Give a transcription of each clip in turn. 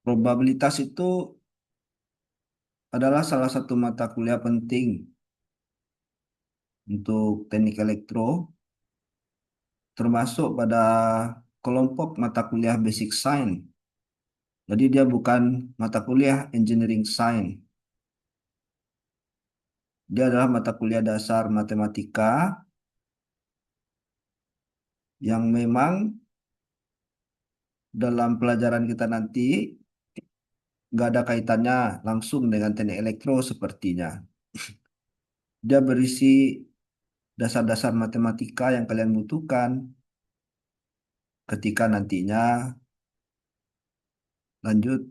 Probabilitas itu adalah salah satu mata kuliah penting untuk teknik elektro, termasuk pada kelompok mata kuliah basic science. Jadi dia bukan mata kuliah engineering science. Dia adalah mata kuliah dasar matematika yang memang dalam pelajaran kita nanti nggak ada kaitannya langsung dengan teknik elektro sepertinya. Dia berisi dasar-dasar matematika yang kalian butuhkan ketika nantinya lanjut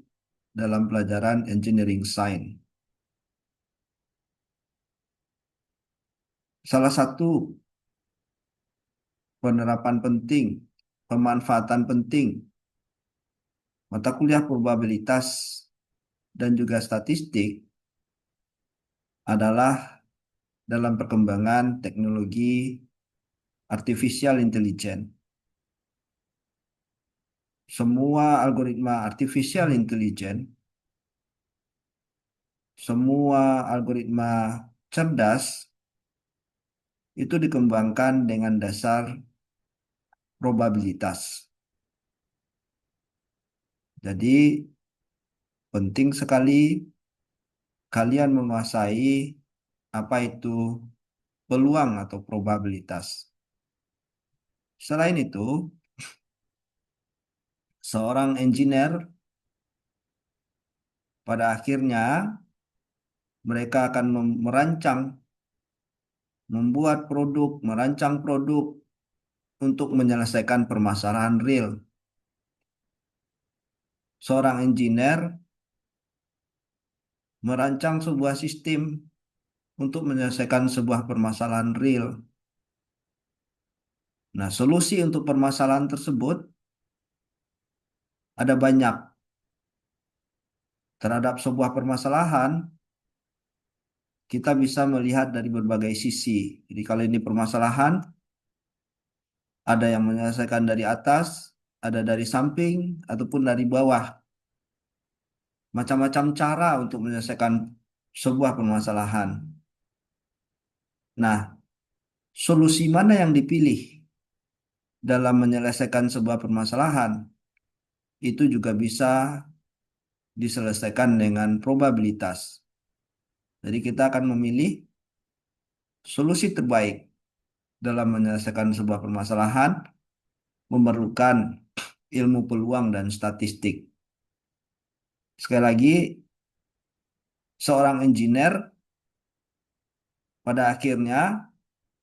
dalam pelajaran engineering science. Salah satu penerapan penting, pemanfaatan penting mata kuliah probabilitas dan juga statistik adalah dalam perkembangan teknologi artificial intelligence. Semua algoritma artificial intelligence, semua algoritma cerdas itu dikembangkan dengan dasar probabilitas. Jadi penting sekali kalian menguasai apa itu peluang atau probabilitas. Selain itu, seorang engineer pada akhirnya mereka akan merancang, membuat produk, merancang produk untuk menyelesaikan permasalahan real. Seorang engineer merancang sebuah sistem untuk menyelesaikan sebuah permasalahan real. Nah, solusi untuk permasalahan tersebut ada banyak. Terhadap sebuah permasalahan, kita bisa melihat dari berbagai sisi. Jadi kalau ini permasalahan, ada yang menyelesaikan dari atas, ada dari samping, ataupun dari bawah. Macam-macam cara untuk menyelesaikan sebuah permasalahan. Nah, solusi mana yang dipilih dalam menyelesaikan sebuah permasalahan, itu juga bisa diselesaikan dengan probabilitas. Jadi kita akan memilih solusi terbaik dalam menyelesaikan sebuah permasalahan memerlukan ilmu peluang dan statistik. Sekali lagi, seorang engineer pada akhirnya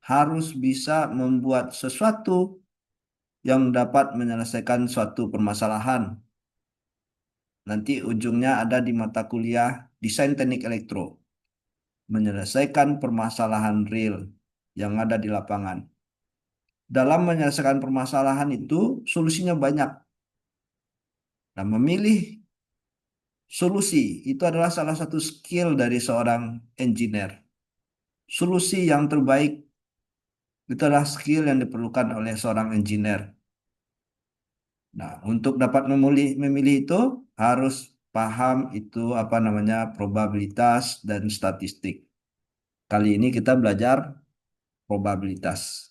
harus bisa membuat sesuatu yang dapat menyelesaikan suatu permasalahan. Nanti ujungnya ada di mata kuliah Desain Teknik Elektro, menyelesaikan permasalahan real yang ada di lapangan. Dalam menyelesaikan permasalahan itu, solusinya banyak. Nah, memilih solusi itu adalah salah satu skill dari seorang engineer. Solusi yang terbaik itu adalah skill yang diperlukan oleh seorang engineer. Nah, untuk dapat memilih itu harus paham itu apa namanya probabilitas dan statistik. Kali ini kita belajar probabilitas.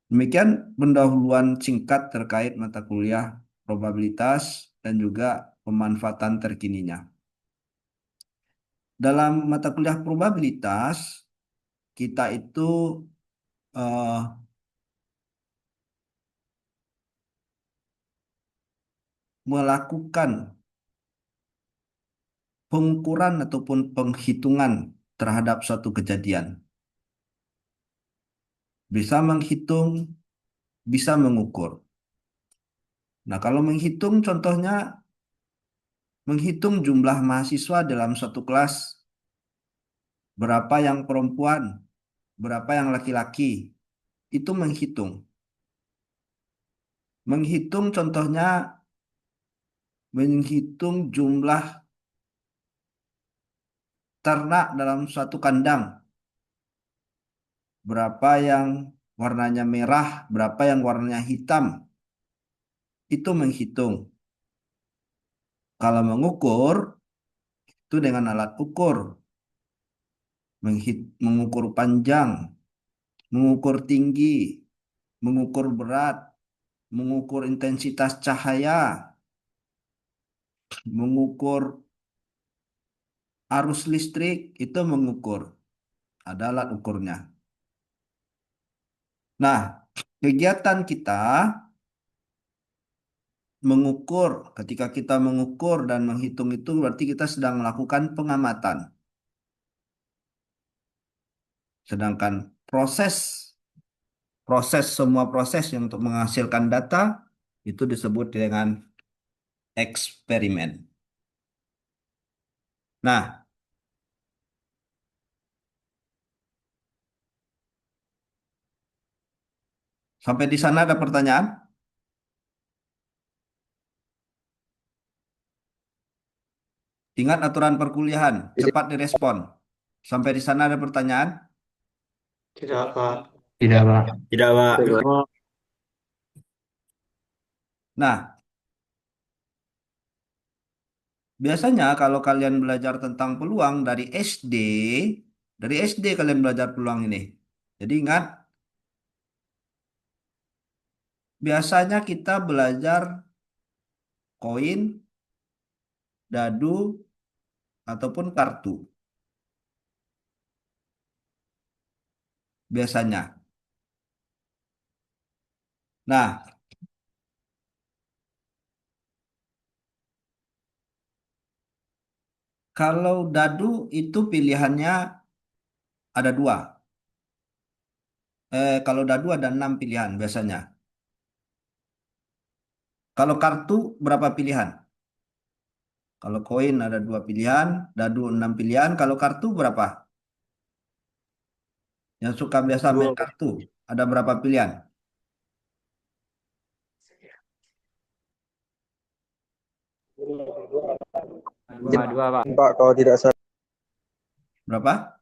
Demikian pendahuluan singkat terkait mata kuliah probabilitas dan juga pemanfaatan terkininya. Dalam mata kuliah probabilitas, kita itu eh, melakukan pengukuran ataupun penghitungan terhadap suatu kejadian. Bisa menghitung, bisa mengukur. Nah, kalau menghitung contohnya menghitung jumlah mahasiswa dalam suatu kelas, berapa yang perempuan, berapa yang laki-laki, itu menghitung. Menghitung contohnya menghitung jumlah ternak dalam suatu kandang, berapa yang warnanya merah, berapa yang warnanya hitam, itu menghitung. Kalau mengukur itu dengan alat ukur, mengukur panjang, mengukur tinggi, mengukur berat, mengukur intensitas cahaya, mengukur arus listrik, itu mengukur. Ada alat ukurnya. Nah, kegiatan kita mengukur, ketika kita mengukur dan menghitung itu berarti kita sedang melakukan pengamatan. Sedangkan proses proses semua proses yang untuk menghasilkan data itu disebut dengan eksperimen. Nah, sampai di sana ada pertanyaan? Ingat aturan perkuliahan, cepat direspon. Sampai di sana ada pertanyaan? Tidak, Pak. Tidak, Pak. Tidak, Pak. Tidak, Pak. Nah, biasanya kalau kalian belajar tentang peluang dari SD kalian belajar peluang ini. Jadi ingat, biasanya kita belajar koin, dadu, ataupun kartu. Biasanya. Nah, kalau dadu itu pilihannya ada dua. Kalau dadu ada 6 pilihan biasanya. Kalau kartu berapa pilihan? Kalau koin ada 2 pilihan, dadu 6 pilihan. Kalau kartu berapa? Yang suka biasa main Dua, Pak. kartu ada berapa pilihan? Dua, Pak. Pak, kalau tidak salah. Berapa?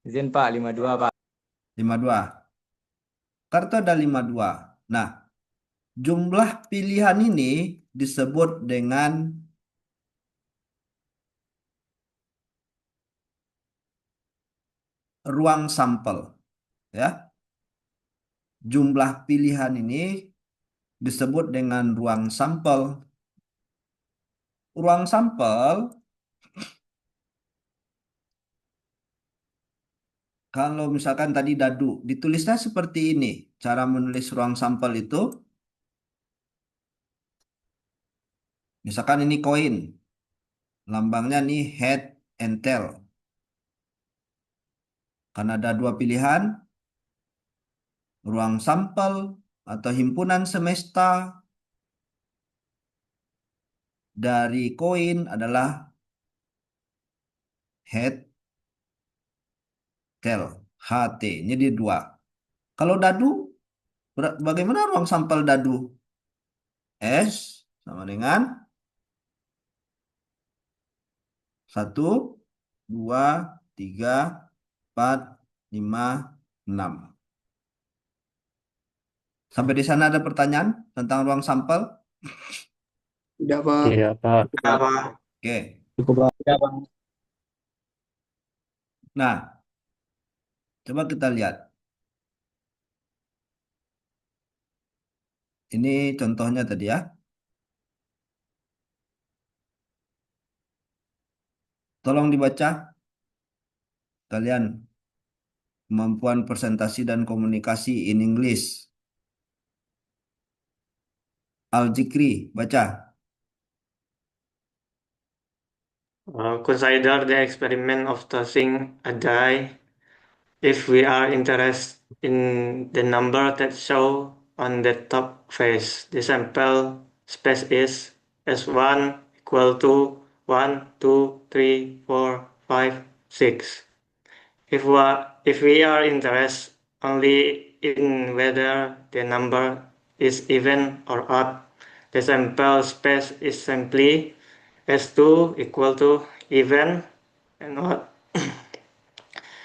Izin, Pak. 52, Pak. 52. Kartu ada 52. Nah, jumlah pilihan ini disebut dengan ruang sampel, ya. Jumlah pilihan ini disebut dengan ruang sampel. Ruang sampel, kalau misalkan tadi dadu, ditulisnya seperti ini. Cara menulis ruang sampel itu, misalkan ini koin, lambangnya nih head and tail. Karena ada dua pilihan, ruang sampel atau himpunan semesta dari koin adalah head, tail, HT. Jadi dua. Kalau dadu, bagaimana ruang sampel dadu? S sama dengan 1, 2, 3, 4, 5, 6. Sampai di sana ada pertanyaan tentang ruang sampel? Tidak, Pak. Tidak, Pak. Tidak, Pak. Oke. Cukup, Pak. Tidak, Pak. Nah, coba kita lihat. Ini contohnya tadi ya. Tolong dibaca kalian kemampuan presentasi dan komunikasi in English. Al-Jikri, baca. Consider the experiment of tossing a die. If we are interested in the number that show on the top face, the sample space is S1 equal to 1, 2, 3, 4, 5, 6. If we are interested only in whether the number is even or odd, the sample space is simply S2 equal to even and odd.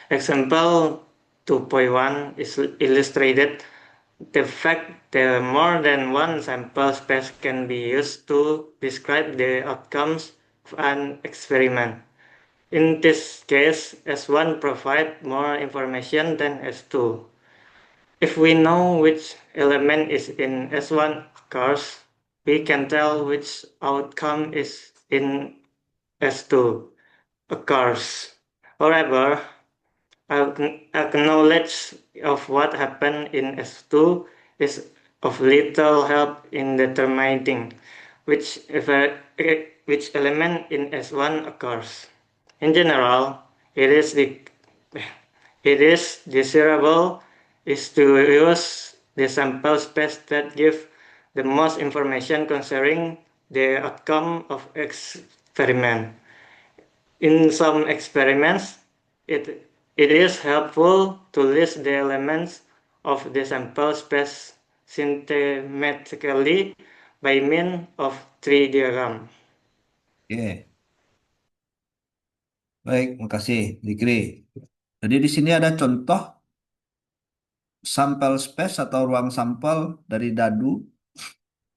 Example 2.1 is illustrated the fact that more than one sample space can be used to describe the outcomes of an experiment. In this case, S1 provides more information than S2. If we know which element is in S1 occurs, we can tell which outcome is in S2 occurs. However, knowledge of what happened in S2 is of little help in determining which, which element in S1 occurs. In general, it is desirable is to use the sample space that give the most information concerning the outcome of experiment. In some experiments, it is helpful to list the elements of the sample space systematically by means of tree diagram. Oke, baik, makasih, Dikri. Jadi di sini ada contoh sampel space atau ruang sampel dari dadu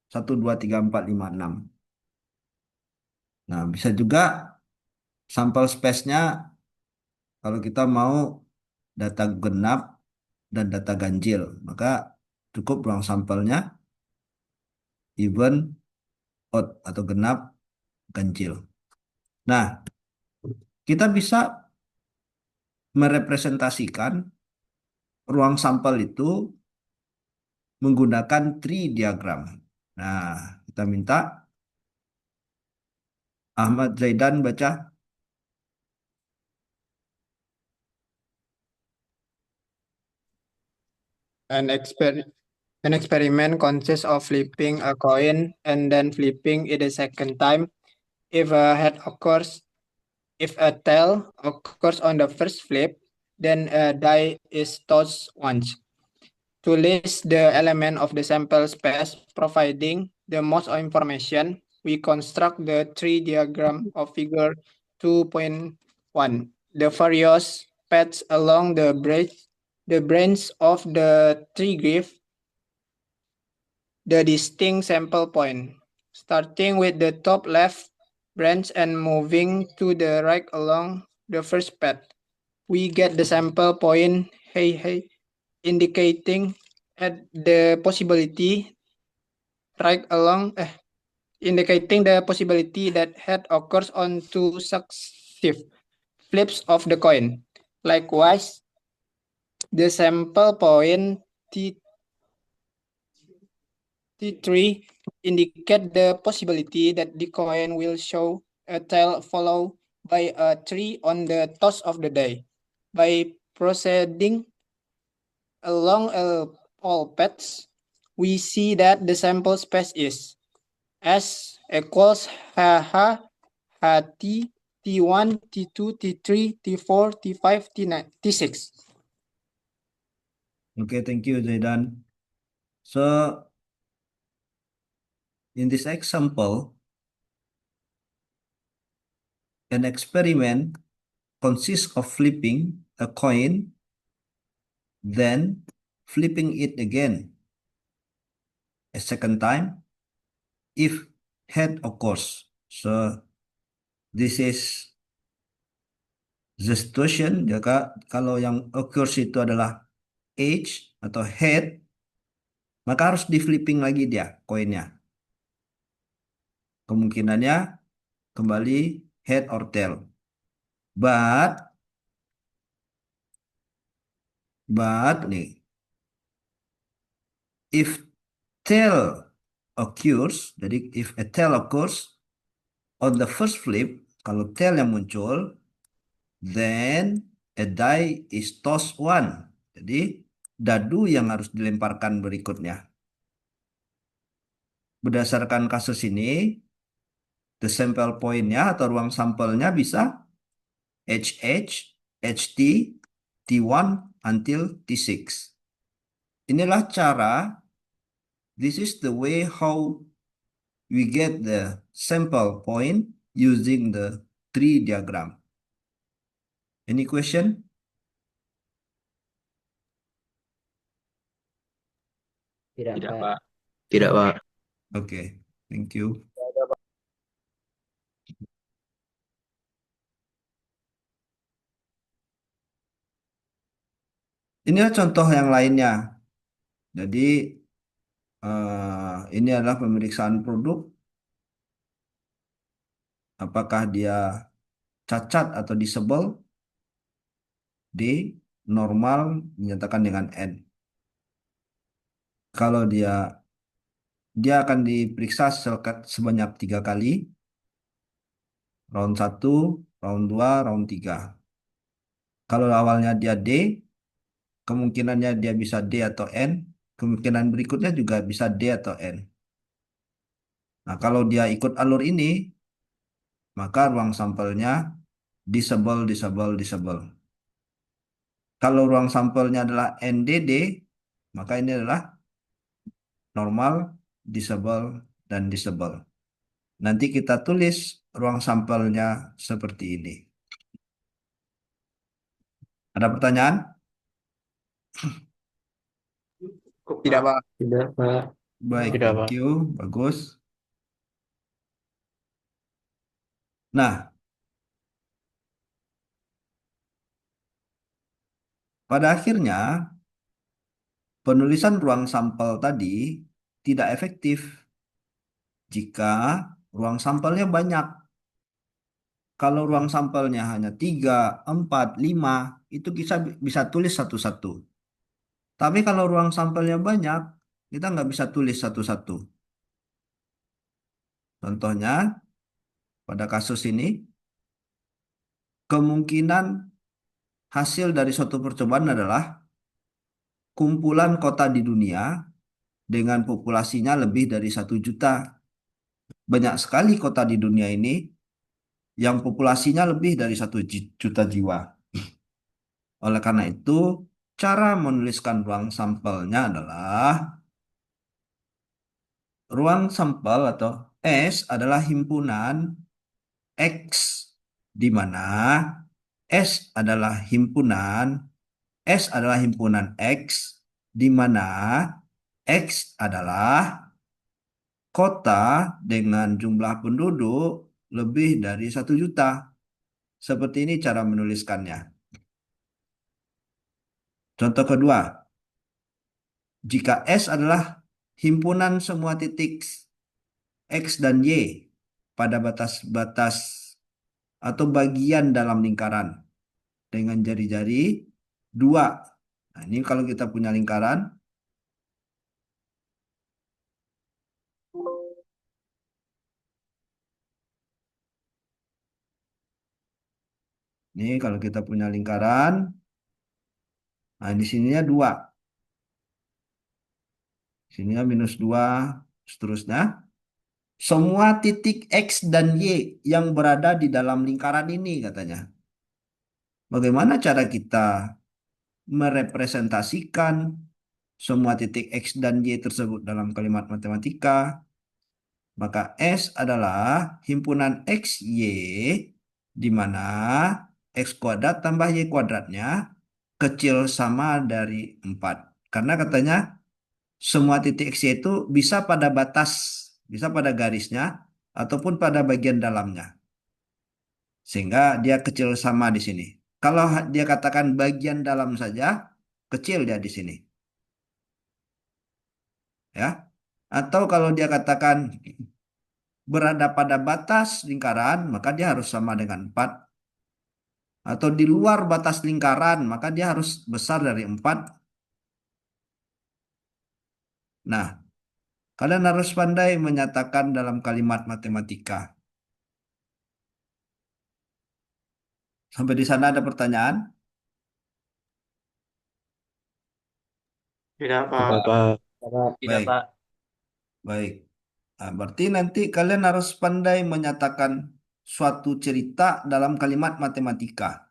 1, 2, 3, 4, 5, 6. Nah, bisa juga sampel space-nya kalau kita mau data genap dan data ganjil, maka cukup ruang sampelnya even, odd atau genap, ganjil. Nah, kita bisa merepresentasikan ruang sampel itu menggunakan tree diagram. Nah, kita minta Ahmad Zaidan baca. An experiment consists of flipping a coin and then flipping it a second time. If a head occurs, if a tail occurs on the first flip, then a die is tossed once. To list the element of the sample space providing the most information, we construct the tree diagram of figure 2.1. The various paths along the branch of the tree give the distinct sample point, starting with the top left branch and moving to the right along the first path. We get the sample point indicating at the possibility indicating the possibility that head occurs on two successive flips of the coin. Likewise, the sample point T3 indicate the possibility that the coin will show a tail followed by a tree on the toss of the die. By proceeding along all paths, we see that the sample space is S equals HH, HT, T1, T2, T3, T4, T5, T9, T6. Okay, thank you, Zaidan. So, in this example, an experiment consists of flipping a coin, then flipping it again a second time if head occurs. So, this is the situation. Jika kalau yang occurs itu adalah H atau head, maka harus di flipping lagi dia koinnya. Kemungkinannya kembali head or tail. But nih, if tail occurs, jadi if a tail occurs on the first flip, kalau tail yang muncul, then a die is tossed one. Jadi dadu yang harus dilemparkan berikutnya. Berdasarkan kasus ini, the sample point-nya atau ruang sampelnya bisa HH, HT, T1 until T6. Inilah cara, this is the way how we get the sample point using the tree diagram. Any question? Tidak, Pak. Tidak, Pak. Oke, thank you. Inilah contoh yang lainnya. Jadi ini adalah pemeriksaan produk. Apakah dia cacat atau disable? D. Normal dinyatakan dengan N. Kalau dia akan diperiksa sebanyak 3 kali. Round 1, round 2, round 3. Kalau awalnya dia D, kemungkinannya dia bisa D atau N. Kemungkinan berikutnya juga bisa D atau N. Nah, kalau dia ikut alur ini, maka ruang sampelnya disable, disable, disable. Kalau ruang sampelnya adalah NDD, maka ini adalah normal, disable, dan disable. Nanti kita tulis ruang sampelnya seperti ini. Ada pertanyaan? Tidak, Pak. Tidak, Pak. Baik, Tidak, thank Pak. you. Bagus. Nah, pada akhirnya penulisan ruang sampel tadi tidak efektif jika ruang sampelnya banyak. Kalau ruang sampelnya hanya 3, 4, 5, itu kita bisa tulis satu-satu. Tapi kalau ruang sampelnya banyak, kita nggak bisa tulis satu-satu. Contohnya, pada kasus ini, kemungkinan hasil dari suatu percobaan adalah kumpulan kota di dunia dengan populasinya lebih dari 1 juta. Banyak sekali kota di dunia ini yang populasinya lebih dari 1 juta jiwa. Oleh karena itu, cara menuliskan ruang sampelnya adalah ruang sampel atau S adalah himpunan X, di mana S adalah himpunan X, di mana X adalah kota dengan jumlah penduduk lebih dari 1 juta. Seperti ini cara menuliskannya. Contoh kedua, jika S adalah himpunan semua titik X dan Y pada batas-batas atau bagian dalam lingkaran dengan jari-jari 2. Nah, ini kalau kita punya lingkaran, ini kalau kita punya lingkaran, nah di sininya 2. Sininya -2, seterusnya. Semua titik X dan Y yang berada di dalam lingkaran ini katanya. Bagaimana cara kita merepresentasikan semua titik X dan Y tersebut dalam kalimat matematika? Maka S adalah himpunan X, Y, di mana X kuadrat tambah Y kuadratnya kecil sama dari 4. Karena katanya semua titik X, Y itu bisa pada batas, bisa pada garisnya, ataupun pada bagian dalamnya. Sehingga dia kecil sama di sini. Kalau dia katakan bagian dalam saja, kecil dia di sini. Ya. Atau kalau dia katakan berada pada batas lingkaran, maka dia harus sama dengan 4. Atau di luar batas lingkaran, maka dia harus besar dari 4. Nah, kalian harus pandai menyatakan dalam kalimat matematika. Sampai di sana ada pertanyaan? Tidak, Pak. Tidak, Pak. Tidak, Baik, Pak. baik. Nah, berarti nanti kalian harus pandai menyatakan suatu cerita dalam kalimat matematika.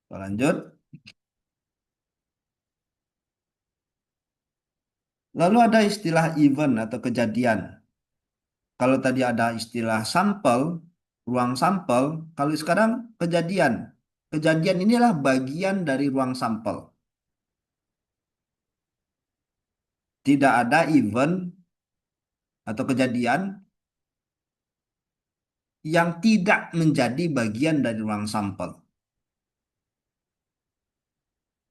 Lanjut. Lalu ada istilah event atau kejadian. Kalau tadi ada istilah sampel, ruang sampel, kalau sekarang kejadian. kejadian inilah bagian dari ruang sampel. Tidak ada event atau kejadian yang tidak menjadi bagian dari ruang sampel.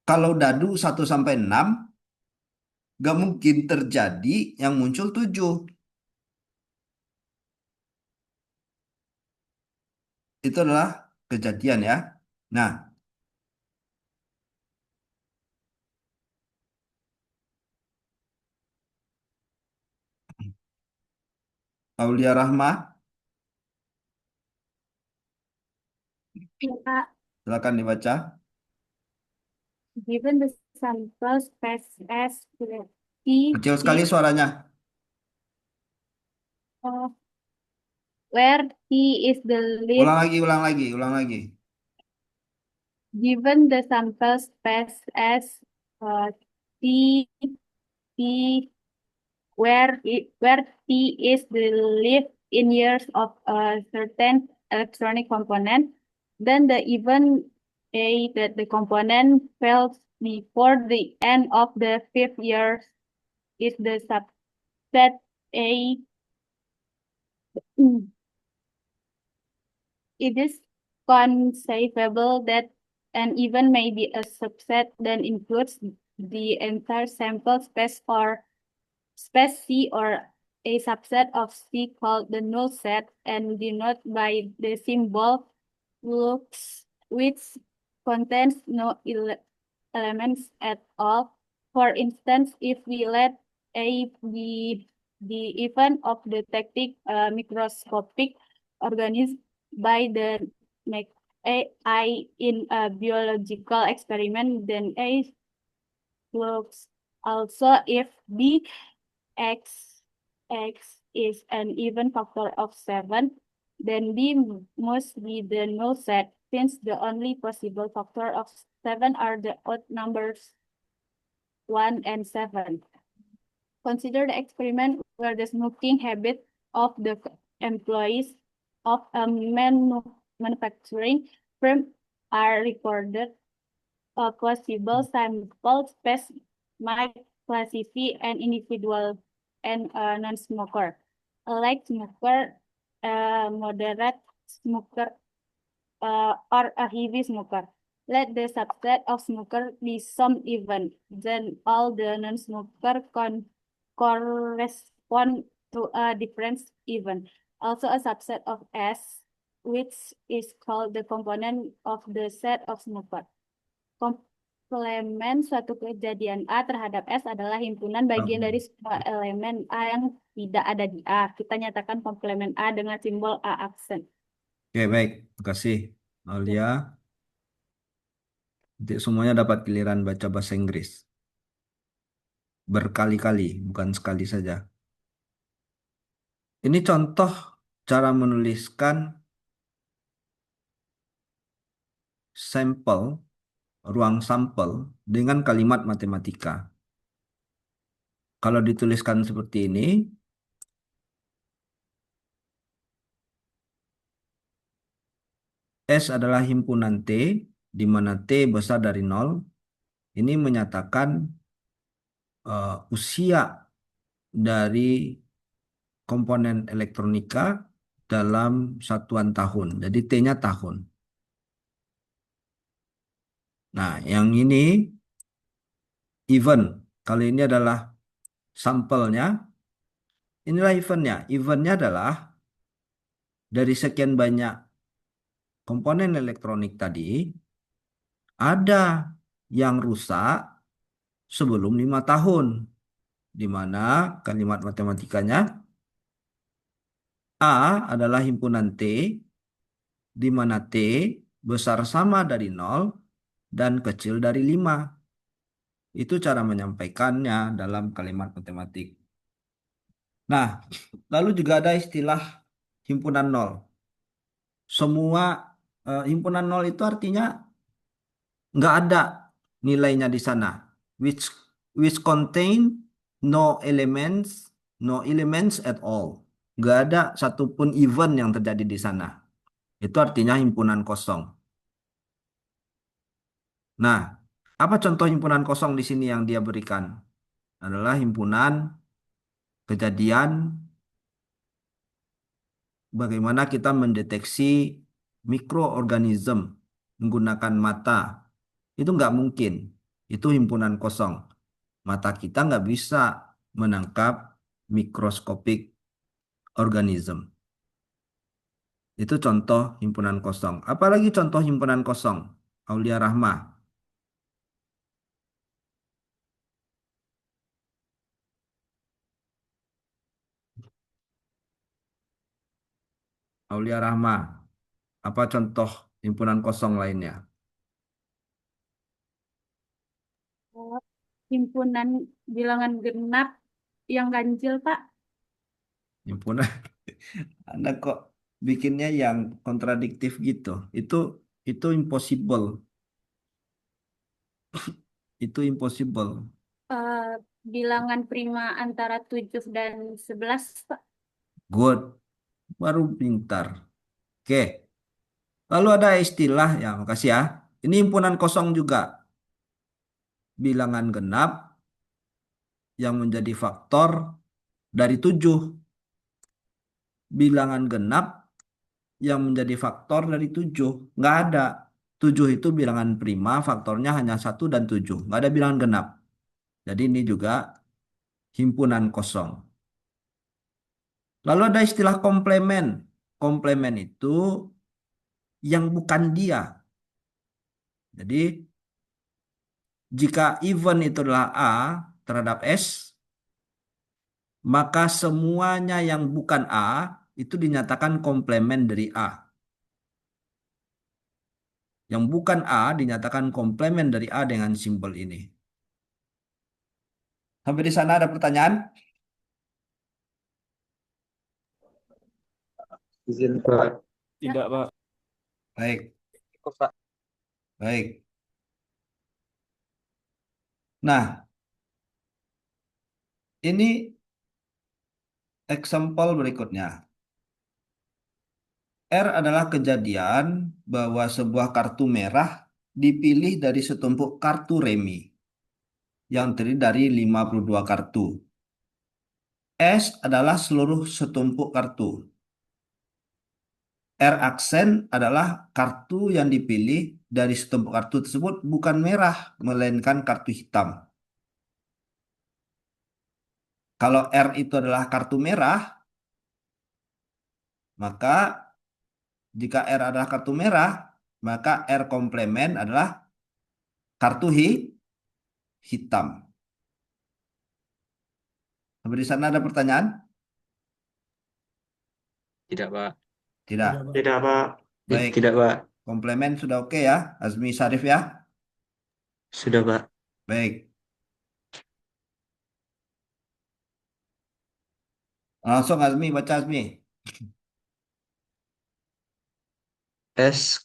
Kalau dadu 1 sampai 6, gak mungkin terjadi yang muncul 7. Itu adalah kejadian ya. Nah, Aulia Rahmah, Ya, Kak. silakan dibaca. Given the sample space S T Kecil sekali is suaranya. where T is the Ulang least. lagi, ulang lagi, ulang lagi. Given the sample space S T T where T is the life in years of a certain electronic component, then the event A that the component fails before the end of the 5th year is the subset A. It is conceivable that an event may be a subset that includes the entire sample space or space C or a subset of C called the null set and denoted by the symbol lux, which contains no elements at all. For instance, if we let A be the event of detecting a microscopic organism by the AI in a biological experiment, then A looks also if B X is an even factor of 7, then B must be the null set since the only possible factor of 7 are the odd numbers 1 and 7. Consider the experiment where the smoking habit of the employees of a manufacturing firm are recorded. A possible sample space might classify an individual and a non-smoker, a light smoker, a moderate smoker, or a heavy smoker. Let the subset of smoker be some even. Then all the non-smoker correspond to a different even. Also a subset of S, which is called the component of the set of smoker. Komplemen suatu kejadian A terhadap S adalah himpunan bagian dari sebuah elemen A yang tidak ada di A. Kita nyatakan komplemen A dengan simbol A aksen. Oke, baik. Terima kasih, Aulia. Nanti semuanya dapat giliran baca bahasa Inggris. Berkali-kali, bukan sekali saja. Ini contoh cara menuliskan sampel, ruang sampel dengan kalimat matematika. Kalau dituliskan seperti ini, S adalah himpunan T, di mana T besar dari 0. Ini menyatakan usia dari komponen elektronika dalam satuan tahun. Jadi T-nya tahun. Nah, yang ini event. Kalau ini adalah sampelnya, inilah eventnya. Eventnya adalah dari sekian banyak komponen elektronik tadi, ada yang rusak sebelum 5 tahun. Di mana kalimat matematikanya A adalah himpunan T, di mana T besar sama dari 0 dan kecil dari 5. Itu cara menyampaikannya dalam kalimat matematik. Nah, lalu juga ada istilah himpunan 0. Semua himpunan 0 itu artinya nggak ada nilainya di sana. Which contain no elements at all. Nggak ada satupun event yang terjadi di sana. Itu artinya himpunan kosong. Nah, apa contoh himpunan kosong di sini yang dia berikan? Adalah himpunan kejadian bagaimana kita mendeteksi mikroorganisme menggunakan mata. Itu nggak mungkin. Itu himpunan kosong. Mata kita nggak bisa menangkap mikroskopik organisme. Itu contoh himpunan kosong. Apalagi contoh himpunan kosong? Aulia Rahma. Aulia Rahma. Apa contoh himpunan kosong lainnya? Himpunan bilangan genap yang ganjil, Pak. Himpunan. Anda kok bikinnya yang kontradiktif gitu? Itu impossible. Itu impossible. Bilangan prima antara 7 dan 11, Pak. Good. Baru pintar. Oke. Lalu ada istilah, ya makasih ya. Ini himpunan kosong juga. Bilangan genap yang menjadi faktor dari 7. Bilangan genap yang menjadi faktor dari 7. Nggak ada. 7 itu bilangan prima, faktornya hanya 1 dan 7. Nggak ada bilangan genap. Jadi ini juga himpunan kosong. Lalu ada istilah komplemen. Komplemen itu yang bukan dia. Jadi jika even itu adalah A terhadap S, maka semuanya yang bukan A itu dinyatakan komplemen dari A. Yang bukan A dinyatakan komplemen dari A dengan simbol ini. Sampai di sana ada pertanyaan? Izin Pak. Tidak, Pak. Baik, Cukup Pak. baik. Nah, ini example berikutnya. R adalah kejadian bahwa sebuah kartu merah dipilih dari setumpuk kartu remi yang terdiri dari 52 kartu. S adalah seluruh setumpuk kartu. R aksen adalah kartu yang dipilih dari setumpuk kartu tersebut bukan merah, melainkan kartu hitam. Kalau R itu adalah kartu merah, maka jika R adalah kartu merah, maka R komplemen adalah kartu hitam. Sampai di sana ada pertanyaan? Tidak Pak. Tidak. Tidak, Pak. Baik. Tidak Pak. Komplemen sudah oke ya, Azmi Syarif ya. Sudah Pak. Baik. Langsung Azmi, baca Azmi. S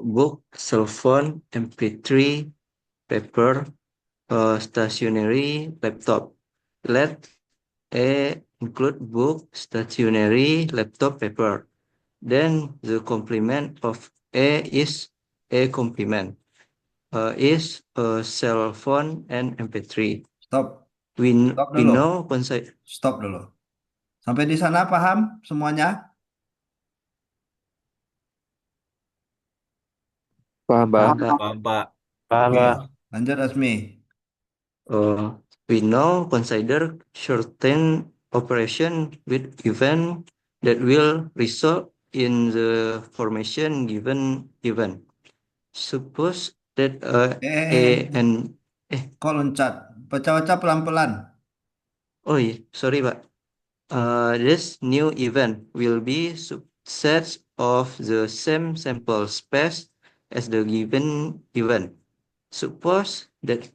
book, cell phone, MP3, paper, stationery, laptop. Let A include book, stationery, laptop, paper. Then the complement of A is A complement. Is a cell phone and MP3. Stop. We Stop dulu. know concept. Stop dulu. Sampai di sana paham semuanya? Paham Pak. Paham, Pak. Oke. Lanjut Azmi. We now consider certain operation with event that will result in the formation given event. Suppose that A and Kok loncat? Baca-baca pelan-pelan. oh yeah, sorry Pak. This new event will be subsets of the same sample space as the given event. Suppose that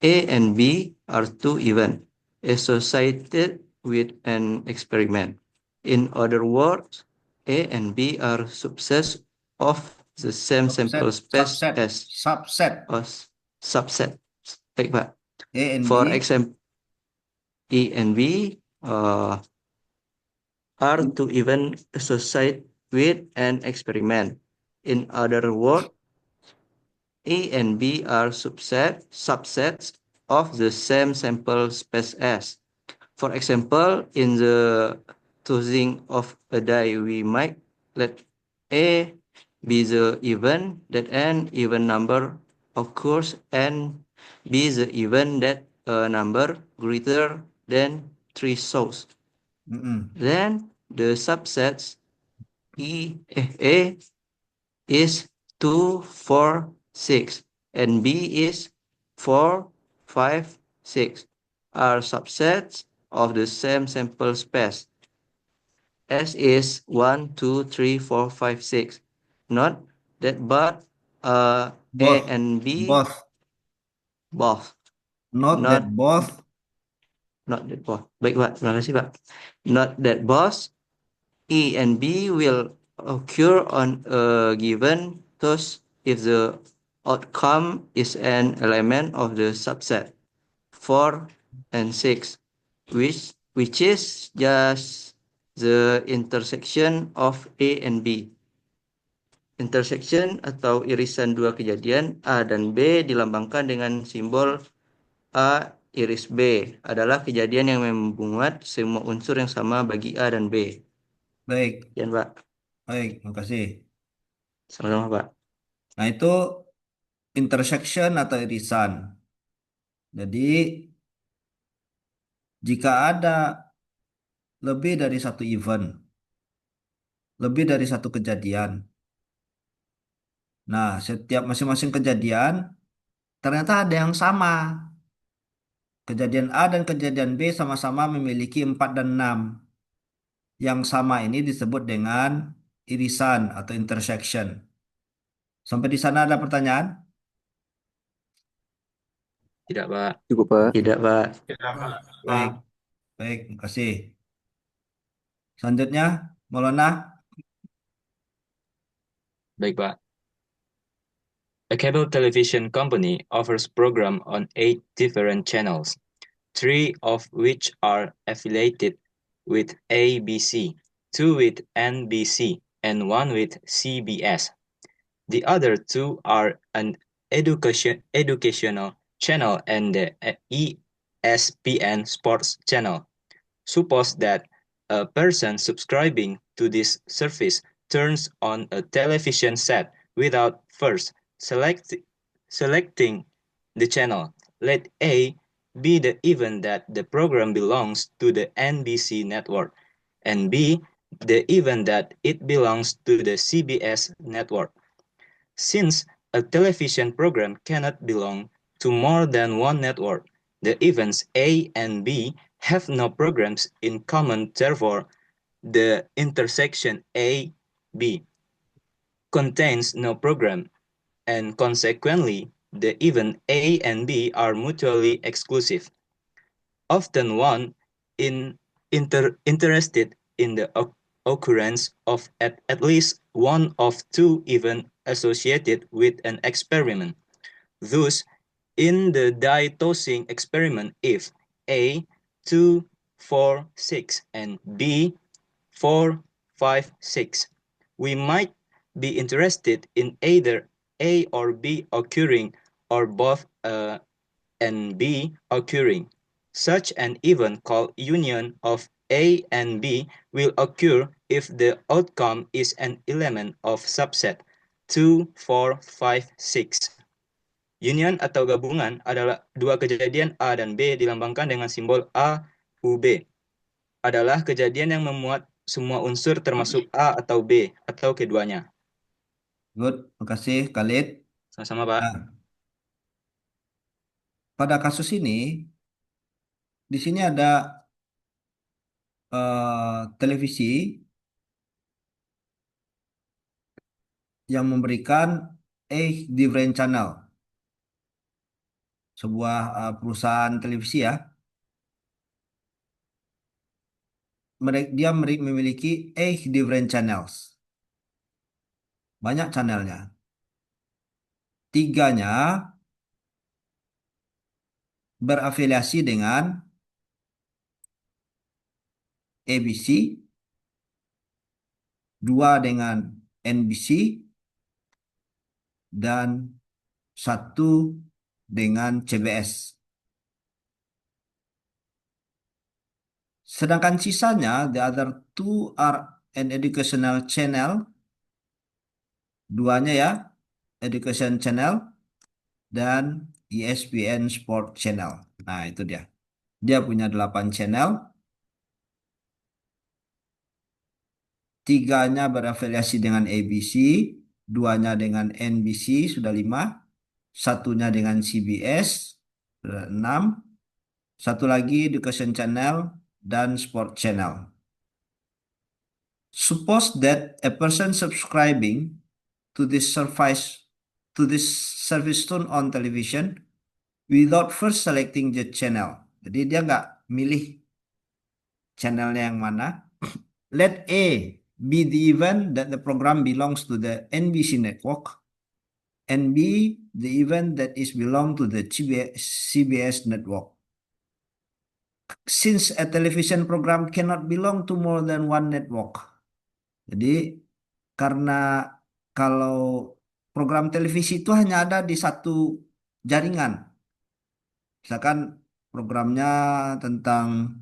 A and B are two events associated with an experiment. In other words, A and B are subsets of the same sample space as Subset. Subset. Baik Pak. A and For B. example, E and B are two events associated with an experiment. In other words, A and B are subsets of the same sample space S. For example, in the tossing of a die, we might let A be the event that an even number occurs and B the event that a number greater than 3 shows. Mm-mm. Then the subsets A is 2, 4, 6, and B is 4, 5, 6 are subsets of the same sample space. S is 1, 2, 3, 4, 5, 6. Not that but A Both, and B both, both. not Not that both. not that both. Baik Pak, terima kasih Pak. Not that both E and B will occur on a given toss if the outcome is an element of the subset 4 and 6, which is just the intersection of A and B. Intersection atau irisan dua kejadian A dan B dilambangkan dengan simbol A iris B adalah kejadian yang membuat semua unsur yang sama bagi A dan B. Baik, Sekian Pak. baik, makasih. Sama-sama Pak. Nah, itu intersection atau irisan. Jadi, jika ada lebih dari satu event, lebih dari satu kejadian. Nah, setiap masing-masing kejadian ternyata ada yang sama. Kejadian A dan kejadian B sama-sama memiliki 4 dan 6. Yang sama ini disebut dengan irisan atau intersection. Sampai di sana ada pertanyaan? Tidak, Pak. Cukup, Pak. Tidak Pak. Baik, baik, terima kasih. Selanjutnya, Maulana. Baik, Pak. A cable television company offers program on 8 different channels, 3 of which are affiliated with ABC, 2 with NBC, and 1 with CBS. The other 2 are an educational channel and the ESPN sports channel. Suppose that a person subscribing to this service turns on a television set without first selecting the channel. Let A be the event that the program belongs to the NBC network, and B the event that it belongs to the CBS network. Since a television program cannot belong to more than one network, the events A and B have no programs in common. Therefore, the intersection A-B contains no program, and consequently, the event A and B are mutually exclusive. Often one interested in the occurrence of at least one of two events associated with an experiment. Thus, in the die tossing experiment, if A 2, 4, 6 and B 4, 5, 6, we might be interested in either A or B occurring or both A and B occurring. Such an event called union of A and B will occur if the outcome is an element of subset 2, 4, 5, 6. Union atau gabungan adalah dua kejadian A dan B dilambangkan dengan simbol A, U, B. Adalah kejadian yang memuat semua unsur termasuk A atau B atau keduanya. Good, makasih Khalid. Sama-sama, Pak. Nah, pada kasus ini, di sini ada televisi yang memberikan different channel, sebuah perusahaan televisi ya. Dia memiliki different channels, banyak channelnya. Tiganya berafiliasi dengan ABC, 2 dengan NBC, dan 1 dengan CBS. Sedangkan sisanya, the other 2 are an educational channel, 2-nya ya, education channel, dan ESPN Sport Channel. Nah, itu dia. Dia punya 8 channel. 3-nya berafiliasi dengan ABC, 2-nya dengan NBC, sudah 5. 1-nya dengan CBS, sudah 6. 1 lagi Education Channel dan Sport Channel. Suppose that a person subscribing to this service tune on television without first selecting the channel. Jadi dia nggak milih channelnya yang mana. Let A be the event that the program belongs to the NBC network, and B the event that is belong to the CBS network. Since a television program cannot belong to more than one network. Jadi karena kalau program televisi itu hanya ada di satu jaringan. Misalkan programnya tentang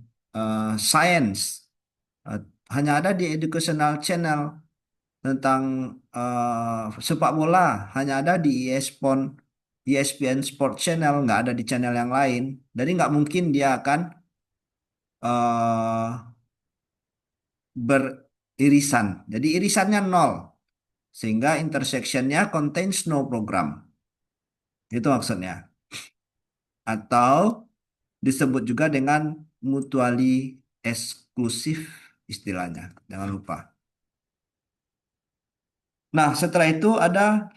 science, hanya ada di educational channel. Tentang sepak bola hanya ada di ESPN Sport Channel, nggak ada di channel yang lain. Jadi nggak mungkin dia akan beririsan. Jadi irisannya 0. Sehingga intersectionnya contains no program. Itu maksudnya. Atau disebut juga dengan mutually exclusive istilahnya. Jangan lupa. Nah, setelah itu ada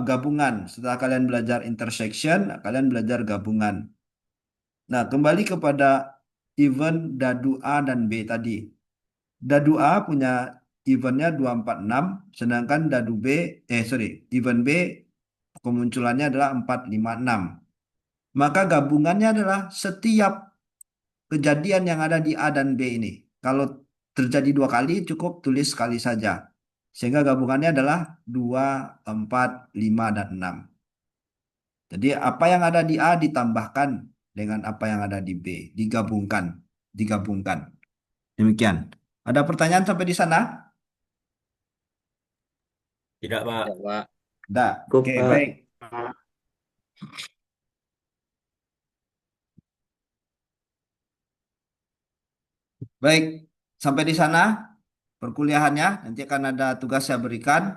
gabungan. Setelah kalian belajar intersection, kalian belajar gabungan. Nah, kembali kepada event dadu A dan B tadi. Dadu A punya eventnya 246, sedangkan event B kemunculannya adalah 456. Maka gabungannya adalah setiap kejadian yang ada di A dan B ini. Kalau terjadi 2 kali, cukup tulis sekali saja. Sehingga gabungannya adalah 2, 4, 5, dan 6. Jadi apa yang ada di A ditambahkan dengan apa yang ada di B. Digabungkan. Demikian. Ada pertanyaan sampai di sana? Tidak, Pak. Tidak. Cukup, Oke, Pak. baik. Baik, sampai di sana perkuliahannya. Nanti akan ada tugas saya berikan.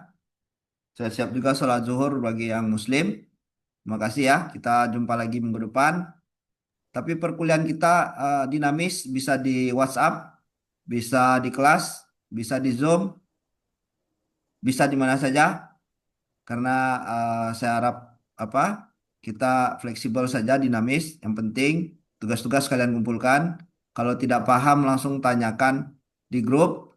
Saya siap juga sholat zuhur bagi yang muslim. Terima kasih ya. Kita jumpa lagi minggu depan. Tapi perkuliahan kita dinamis, bisa di WhatsApp, bisa di kelas, bisa di Zoom, bisa di mana saja. Karena saya harap kita fleksibel saja, dinamis. Yang penting tugas-tugas kalian kumpulkan. Kalau tidak paham langsung tanyakan di grup.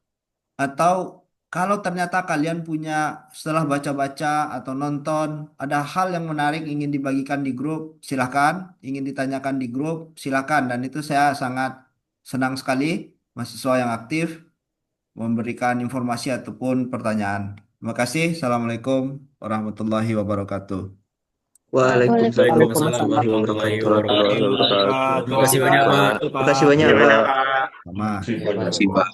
Atau kalau ternyata kalian punya setelah baca-baca atau nonton ada hal yang menarik ingin dibagikan di grup, silakan. Ingin ditanyakan di grup, silakan. Dan itu saya sangat senang sekali mahasiswa yang aktif memberikan informasi ataupun pertanyaan. Terima kasih. Assalamualaikum warahmatullahi wabarakatuh. Waalaikumsalam Waalaikumsalam warahmatullahi wabarakatuh. wabarakatuh. Terima kasih banyak, Pak. Terima kasih banyak, Pak. Sama. Terima kasih, Pak.